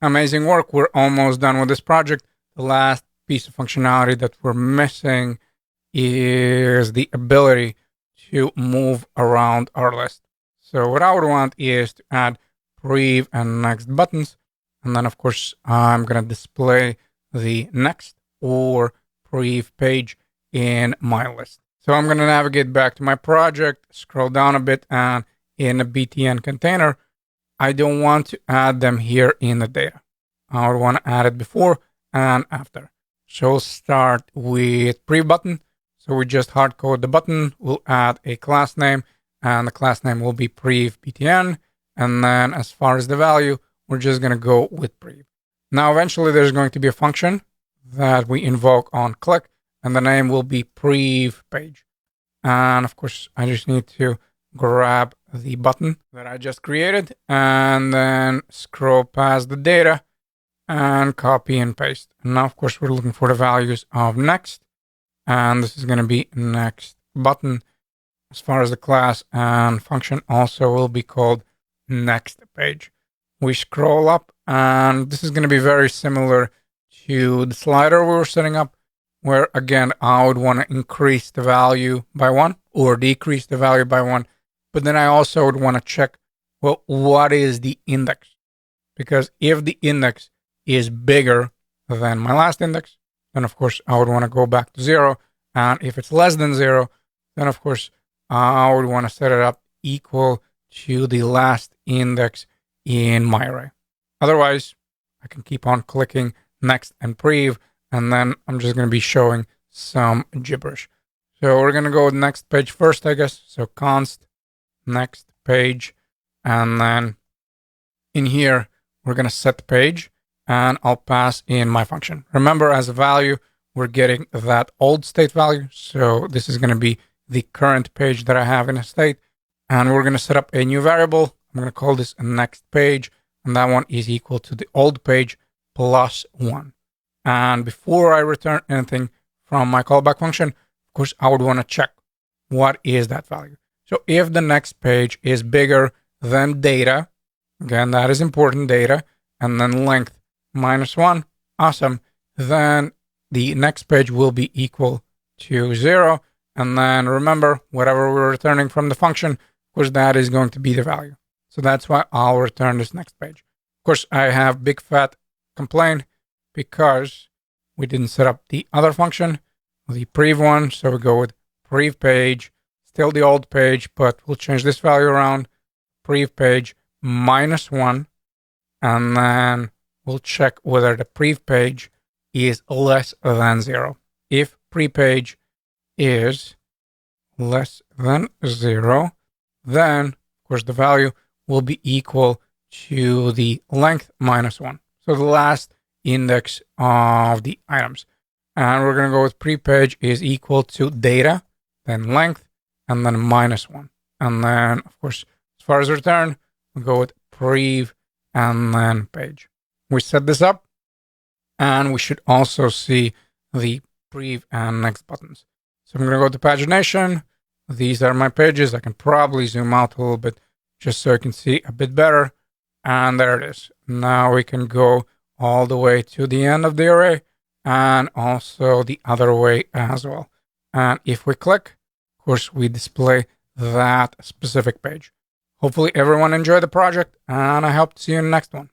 Amazing work. We're almost done with this project. The last piece of functionality that we're missing is the ability to move around our list. So what I would want is to add prev and next buttons. And then of course, I'm going to display the next or prev page in my list. So I'm going to navigate back to my project, scroll down a bit, and in a btn container, I don't want to add them here in the data. I would want to add it before and after. So we'll start with prev button. So we just hard code the button. We'll add a class name, and the class name will be prev btn. And then as far as the value, we're just going to go with prev. Now, eventually, there's going to be a function that we invoke on click, and the name will be prev page. And of course, I just need to grab the button that I just created and then scroll past the data and copy and paste. And now, of course, we're looking for the values of next, and this is going to be next button. As far as the class and function also will be called next page. We scroll up, and this is going to be very similar to the slider we were setting up, where again, I would want to increase the value by 1 or decrease the value by 1. But then I also would want to check, well, what is the index? Because if the index is bigger than my last index, then of course I would want to go back to 0. And if it's less than 0, then of course I would want to set it up equal to the last index in my array. Otherwise, I can keep on clicking next and prev, and then I'm just going to be showing some gibberish. So we're going to go with next page first, I guess. So const next page, and then in here we're going to set the page, and I'll pass in my function. Remember, as a value, we're getting that old state value. So this is going to be the current page that I have in a state, and we're going to set up a new variable. I'm going to call this a next page, and that one is equal to the old page plus 1. And before I return anything from my callback function, of course, I would want to check what is that value. So if the next page is bigger than data, again, that is important, data, and then length -1, awesome, then the next page will be equal to 0. And then remember, whatever we're returning from the function, of course, that is going to be the value. So that's why I'll return this next page. Of course, I have big fat complaint because we didn't set up the other function, the prev one. So we go with prev page, still the old page, but we'll change this value around, prev page -1, and then we'll check whether the prev page is less than 0. If prev page is less than 0, then of course the value will be equal to the length -1. So the last index of the items. And we're going to go with prev page is equal to data, then length, and then -1. And then, of course, as far as return, we'll go with prev and then page. We set this up, and we should also see the prev and next buttons. So I'm going to go to pagination. These are my pages. I can probably zoom out a little bit just so you can see a bit better. And there it is. Now we can go all the way to the end of the array and also the other way as well. And if we click, of course, we display that specific page. Hopefully everyone enjoyed the project, and I hope to see you in the next one.